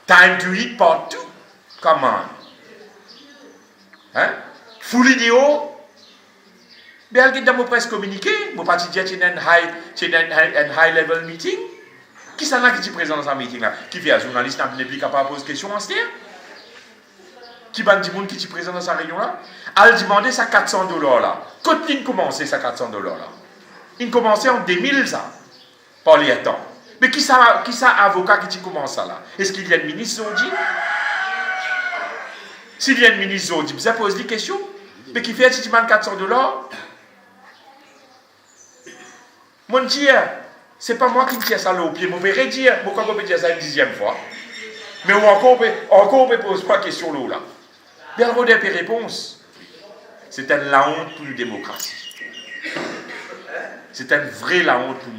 Time to eat part 2. Come on. Hein? Full vidéo. Bien, il y a des presse communiqué. Je pas dire qu'il y a un high level meeting. Qui s'en a qui est présent dans ce meeting là? Qui fait un journaliste n'est plus capable de poser question en ce temps? Qui va dire qui est présent dans sa réunion là? Elle demandé ça $400 là. Quand il commençait ça $400 là? Il commençait en 2000 ça. Par les temps. Mais qui ça avocat qui commence ça là? Est-ce qu'il y a un ministre Zodi? S'il y a un ministre Zodi, vous posez des questions? Mais qui fait si tu demandes $400? Mon Dieu, c'est pas moi qui tire ça là au pied. Je vais redire, je peux dire ça une 10e fois. Mais encore, on ne pose pas de question là. Bien, on a des réponses. C'est une la honte pour une démocratie. C'est une vraie la honte pour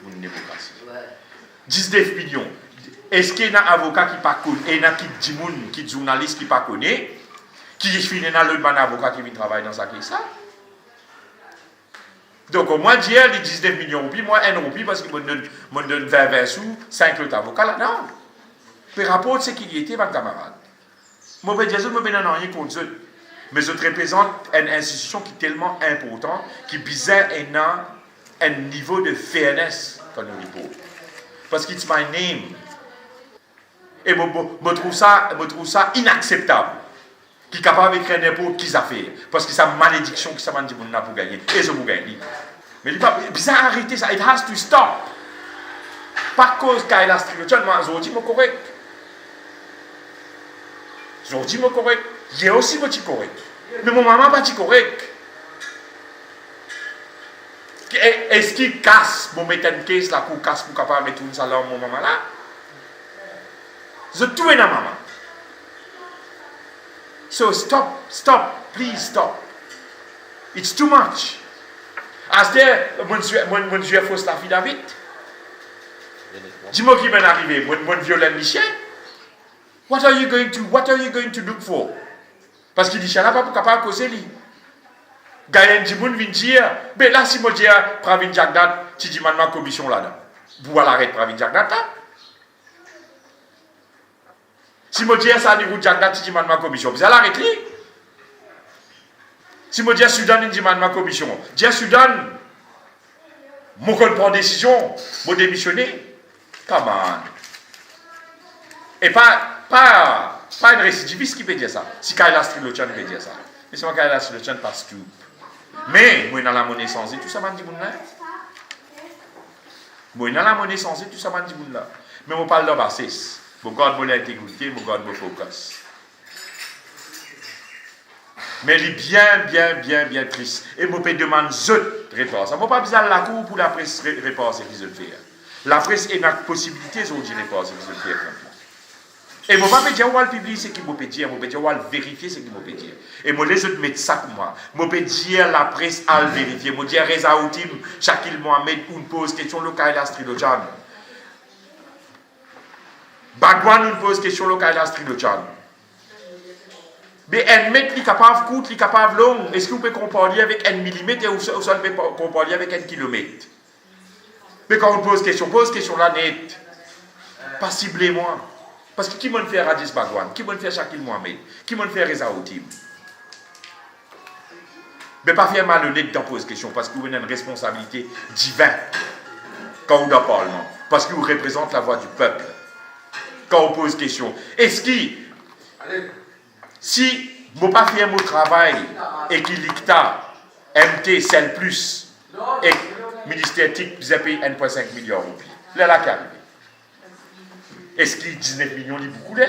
une démocratie. 19 millions. Est-ce qu'il y a un avocat qui ne connaît pas, et il y a qui journaliste qui ne connaît pas, qui finit dans l'autre avocat qui vient travailler dans sa clé ça? Donc, moi, dire les 19 millions de roupies, moi, 1 roupie parce qu'il me donne 20 sous, 5 autres avocats là. Non. Par rapport à ce qu'il y était, ma camarade. Moi, je ne peux pas rien contre eux. Mais je représente une institution qui est tellement importante, qui bizarre un niveau de fairness quand nous répond. Parce que c'est my name. Et je trouve ça inacceptable. Qui est capable d'écrire n'importe qui affaire. Parce que c'est une malédiction qui s'amène pour gagner. Et je vous gagne. Mais il faut arrêter ça. It has to stop. Pas cause qu'il y a la structure, je dis correct. Je dis correct. Il y a aussi petit correct. Mais mon maman pas correct. Est-ce qu'il casse pour mettre une caisse là pour casse pour capable mettre une salaire mon maman là? Je tue la maman. So stop, please stop. It's too much. As there, monsieur Faust la fille David. Dis-moi qui m'est arrivé, mon violent Michel. What are you going to look for? Parce qu'il dit, je ne suis pas capable de causer lui. Gayen Dimoun vient dire, mais là, si moi dis, Pravin Jagdat, tu dis maintenant commission là-dedans. Vous allez arrêter Pravin Jagdat là? Si je dis ça, je dis ma commission. Vous allez arrêter. Si je dis Soudan, je dis ma commission. Je dis Soudan, je prends décision, je démissionner. Come on. Et pas une récidiviste qui peut dire ça. Si Kayla Strilochan peut dire ça. Mais c'est moi Kayla Strilochan parce que. Mais, moi, dans la monnaie censée, tout ça m'a dit, moi, dans la monnaie censée, tout ça m'a dit, mais on parle de bassesse. Je garde mon intégrité, je garde mon focus. Mais il est bien triste. Et je me demande de réponse. Je ne vais pas besoin de la cour pour la presse réponse et qu'ils le font. La presse a une possibilité de réponse et qu'ils le font. Et je ne vais pas dire où le publier ce qu'il me dire, je vais dire où vérifier ce qu'il me dire. Et je les autres mettre ça pour moi. Je vais dire la presse à le vérifier. Je vais dire Reza Outim, Shakil Mohamed, une pose question locale à Strilochan. Bagwan nous pose question locale à Strilochan. Mais un mètre est capable court, est capable long. Est-ce que vous pouvez comparer avec 1 millimètre ou ça vous pouvez comparer avec 1 kilomètre? Mais quand on pose question là net. Pas ciblez moi. Parce que qui m'a fait Radis Bagwan? Qui m'a fait Shakil Mohamed? Qui m'a fait Reza Outim? Mais pas faire malhonnête dans poser question parce que vous avez une responsabilité divine quand vous êtes dans le Parlement. Parce que vous représentez la voix du peuple. Quand on pose question. Est-ce que si je ne pas faire mon travail et qu'il l'ICTA, MT, CEL+, et ministère TIC, vous avez payé 1,5 milliard de roupies. Là, là, qu'arrive. Est-ce qu'il y a 19 millions de beaucoup là?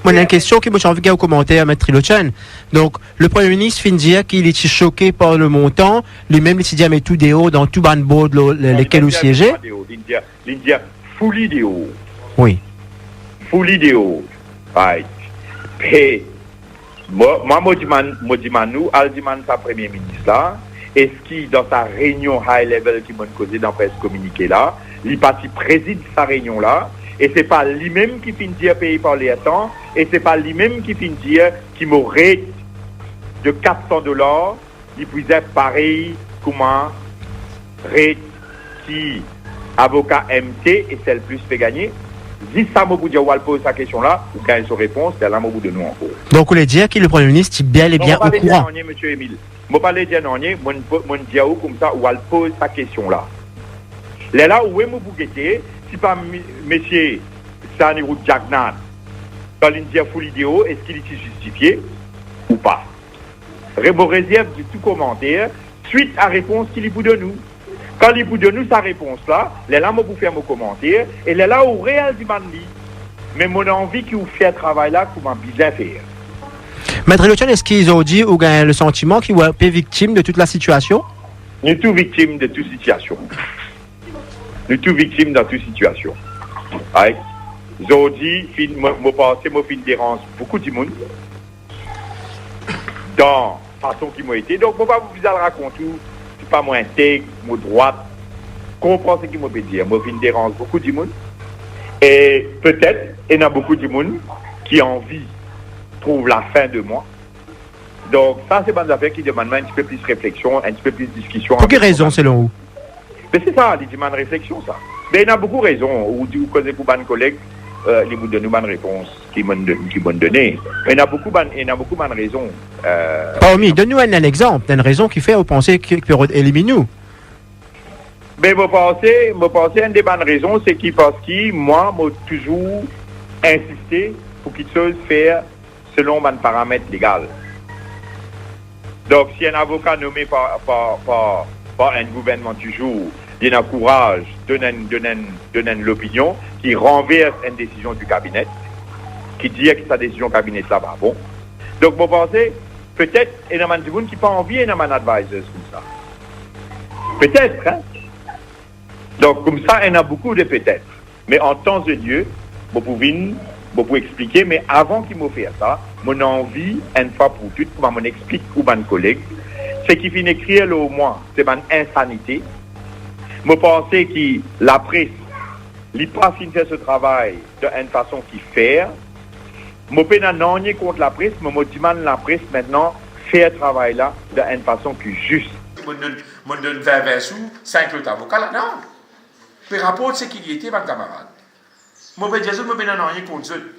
Moi, il y a une question qui m'a envie de commenter à M. Trilochan. Donc, le Premier ministre finit de dire qu'il est choqué par le montant. Lui-même, il dit à tout des hauts dans tout ban board lesquels vous siégez. L'India, full idéo. Oui. Full idéo. Right. Et moi, je dis, nous, al dit sa Premier ministre là, est-ce qu'il, dans sa réunion high level qui m'a causé dans la presse communiqué là, il parti préside sa réunion là, et c'est pas lui-même qui finit dire payé par les temps, et c'est pas lui-même qui finit dire qu'il m'aurait de $400, il puisait pareil comment rate qui avocat MT et celle plus fait gagner. Si ça m'a dire ou elle pose sa question là, ou quand elle se réponse, c'est là m'a de nous encore. Donc, vous voulez dire que le Premier ministre est bel et bien au courant. Monsieur Émile. Moi parler de Nanier, moi dire comme ça où elle pose sa question là. Là où est mon bouquet, si pas monsieur Sanirou Jagnat, dans l'India full idéo, est-ce qu'il est justifié ou pas? Rebo réserve de tout commentaire suite à réponse qu'il vous donne nous. Quand il vous donne nous sa réponse là, là moi vous faire mon commentaire et là où réel du mandi. Mais mon envie qui vous fait un travail là, comment bien faire. Maître Lochan, est-ce qu'ils ont dit ou gagnent le sentiment qu'ils sont victimes de toute la situation? Nous sommes tous victimes de toute situation. Nous sommes tous victimes dans toute situation. Aujourd'hui, moi pensé, moi fin dérange beaucoup de monde dans la façon qui m'a été. Donc, je ne vais pas vous raconter, c'est pas moi intègre, moi droite, comprends ce qu'il m'a dire. Moi fin dérange beaucoup de monde. Et peut-être, il y a beaucoup de monde qui ont envie trouve la fin de moi. Donc, ça, c'est une affaire qui demande un petit peu plus de réflexion, un petit peu plus de discussion. Pour quelle raison, selon vous? Mais c'est ça, il demande réflexion, ça. Mais il y a beaucoup de raisons. Ou vous connaissez beaucoup de collègues, ils vous donnent une réponse qui m'ont donné. Mais il y a beaucoup de raisons. Parmi, donne-nous un exemple d'une raison qui fait vous pensez qu'il peut éliminer nous. Mais je pense une des bonnes raisons, c'est parce que moi, j'ai toujours insisté pour qu'il chose faire selon un paramètre légal. Donc, si un avocat nommé par un gouvernement toujours, il a le courage de donner l'opinion qui renverse une décision du cabinet, qui dit que sa décision cabinet là va bon. Donc, je pense, peut-être, il y a des gens qui n'ont pas envie d'un advisor comme ça. Peut-être, hein? Donc, comme ça, il y en a beaucoup de peut-être. Mais en temps de Dieu, vous pouvez expliquer, mais avant qu'il me fasse ça, mon envie, une fois pour toutes, pour m'en explique ou mon collègue, c'est qu'il finit d'écrire au moins, c'est une insanité. Je pense que la presse, il pas fin faire ce travail d'une façon qu'il fait. Je ne peux pas nier contre la presse, mais je demande la presse maintenant faire ce travail là d'une façon qui est juste. Je donne 20 sous, 5 autres avocats là, non. Par rapport à ce qui était, ma camarade. Je ne peux pas rien contre eux.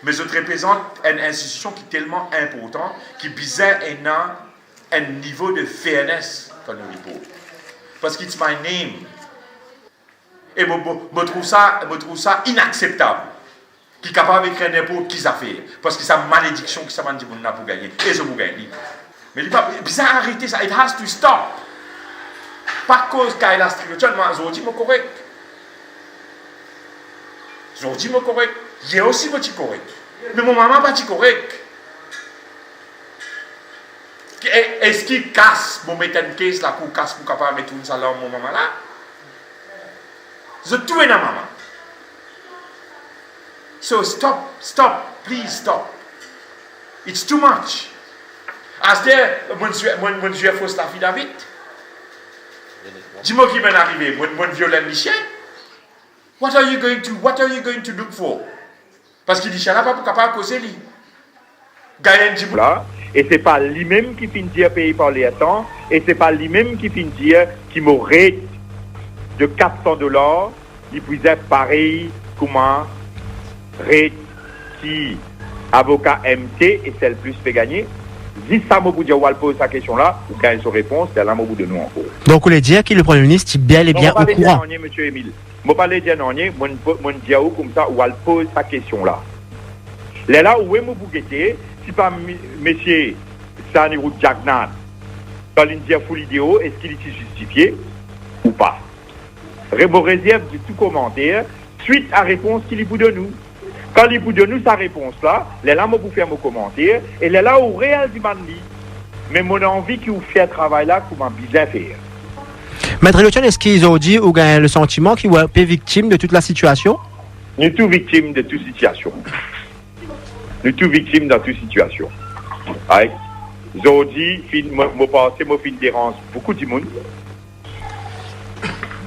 Mais je représente une institution qui est tellement importante, qui bizarre un niveau de fairness quand nous répond. Parce que c'est my name. Et je trouve ça inacceptable. Qui est capable d'écrire n'importe qui affaire. Parce que c'est une malédiction que ça m'a dit pour gagner. Et je vous gagne. Mais il pas bizarre arrêter ça. It has to stop. Pas cause qu'il a structuré, moi, je dis correct. Je dis correct. Il y a aussi petit correct. Mais mon maman pas correct. Est-ce qu'il casse pour mettre une caisse là pour casse pour capable mettre une salle là mon maman là? Je tue ma maman. So stop, please stop. It's too much. As there, mon Dieu fausse la fille David. Dis-moi qui m'est arrivé, mon violent Michel. What are you going to look for? Parce qu'il dit ça là pas pour capable causer lui. Gaël dit là, et c'est pas lui-même qui finit dire payer par les temps, et c'est pas lui-même qui finit dire qu'il m'aurait de $400, il pourrait pareil comment rate qui avocat MT et celle plus fait gagner. Si ça m'a dire ou elle pose sa question là, ou quand elle se réponse, c'est là m'a de nous encore. Donc vous voulez dire que le Premier ministre est bien et bien au courant. Monsieur Émile. Je ne vais pas dire non, je vais dire comme ça, où elle pose sa question là. Là où est mon bouquet, si pas monsieur Sanirou Jagnat, dans l'India full idéo, est-ce qu'il est justifié ou pas? Rebo réserve de tout commentaire suite à réponse qu'il vous donne nous. Quand il vous donne nous sa réponse là moi vous faire mon commentaire, et là où réel du mandi. Mais mon envie qui vous fait un travail là, comment bien faire. Maître Lochan, est-ce qu'ils ont dit ou gagnent le sentiment qu'ils sont victimes de toute la situation? Nous sommes tous victimes de toute situation. Nous sommes tous victimes dans toute situation. Aujourd'hui, je pense que je dérange beaucoup de monde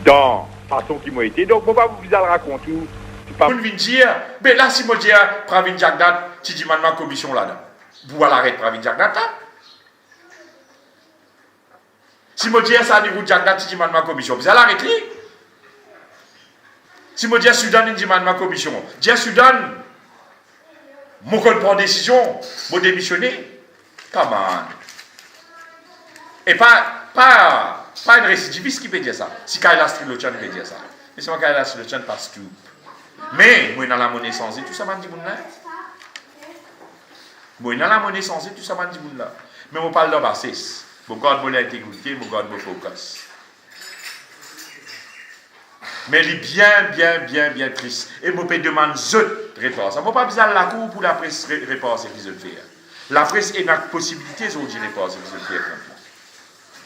dans la façon qui m'a été. Donc, je ne vais pas vous raconter. Vous venez dire, mais là, si je dis Pravin Jagnat, tu dis maintenant commission là-dedans. Vous allez arrêter Pravin Jagnat là? Si je dis ça, Sanirou Jagnat, tu dis maintenant commission. Vous allez arrêter? Si je dis à Soudan, je dis à ma commission, je dis à Soudan, je prends décision, je démissionner. Come on. Et pas une récidiviste qui peut dire ça. Si Kayla Strilochan peut dire ça. Mais c'est moi Kayla Strilochan pas tout. Mais, moi, dans la monnaie sans tout ça m'a dit là. Moi, dans la monnaie sans tout ça m'a dit là. Mais on parle de bassesse. Je garde mon intégrité, je garde mon focus. Mais il est bien triste. Et je me demande de réponse. Je ne pas besoin de la cour pour la presse réponse et qu'ils faire. La presse a une possibilité de réponse et qu'ils faire.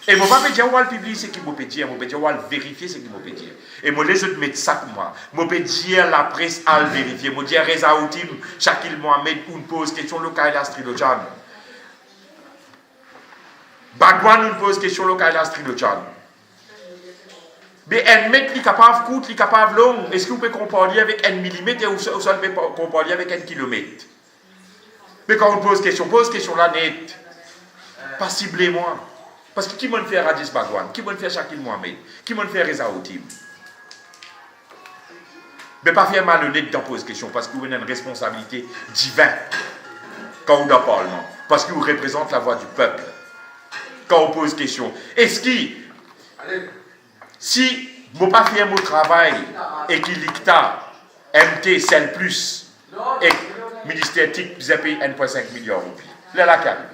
Et je ne peux pas dire où le publier ce qu'il peut dire, je peux dire où vérifier ce qu'il peut dire. Et je les autres mettre ça pour moi. Je peux dire la presse à le vérifier. Je peux dire Reza Outim, Shakil Mohamed, on pose question locale à Strilochan. Bagwan, on pose question locale à Strilochan. Mais un mètre, il est capable de coûter, il est capable de long. Est-ce que vous pouvez comparer avec 1 millimètre ou vous pouvez comparer avec 1 kilomètre? Mais quand on pose question là net. Pas ciblez moi. Parce que qui m'a fait Radis Bagwan? Qui m'a fait Shakil Mohamed? Qui m'a fait Reza Outim? Mais pas faire malhonnête dans poser question parce que vous avez une responsabilité divine quand vous êtes dans le Parlement. Parce que vous représentez la voix du peuple. Quand on pose question. Est-ce que si vous ne pas faire mon travail et qu'il l'ICTA, MT, CEL+, et ministère TIC, vous avez payé 1,5 million de roupies. Là, qui arrive.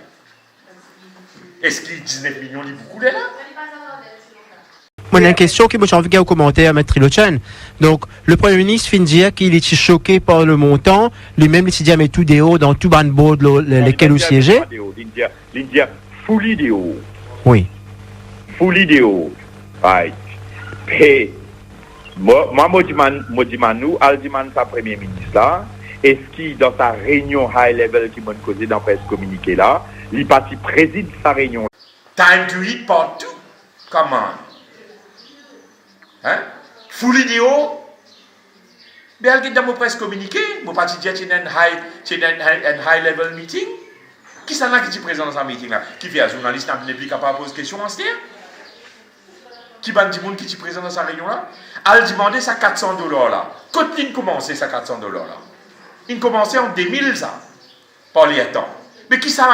Est-ce qu'il 19 millions de beaucoup là? Moi, une question qui j'ai envie de commenter à Maître Trilochan. Donc, le Premier ministre vient de dire qu'il était choqué par le montant. Lui-même, il s'est dit, mais tout des hauts dans tout ban board lesquels vous siégez. L'India, full idéo. Oui. Full idéo. Right. Et moi, je dis nous, Aldiman, sa premier ministre là, est-ce qu'il, dans sa réunion high level qui m'a causé dans la presse communiqué là, il parti préside sa réunion. Time to eat partout. Come on. Hein? Full idéo. Mais elle est dans mon presse communiqué. Mon parti dit qu'il y a un high level meeting. Qui s'en a qui est présent dans ce meeting là? Qui fait un journaliste n'est plus capable de poser question en ce terme? Qui va dire qui est présent dans sa réunion là? Elle demandé ça $400 là. Quand il commençait ça $400 là? Il commençait en 2000 ça. Par les temps. Mais qui ça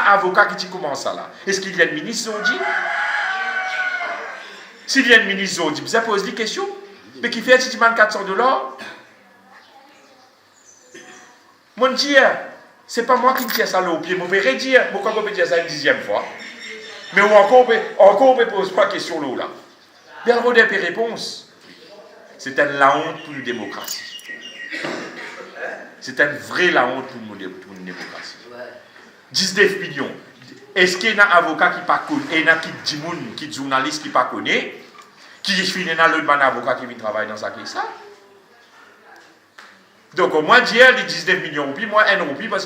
avocat qui commence ça là? Est-ce qu'il y a un ministre Zodi? S'il y a un ministre Zodi, vous posez des questions. Mais qui fait un demande $400? Mon Dieu, c'est pas moi qui me tire ça là au pied. Je vais redire, je vais dire ça une 10e fois. Mais encore, on ne pose pas de question là. Bien, on a des réponses. C'est une la honte pour une démocratie. C'est une vraie la honte pour une démocratie. 19 millions. Est-ce qu'il y a un avocat qui ne connaît pas, et il y a qui journaliste qui ne connaît pas, qui finit dans l'autre avocat qui vient travailler dans sa case? Donc, au moins, dire les 19 millions de roupies, moi, 1 roupie, parce que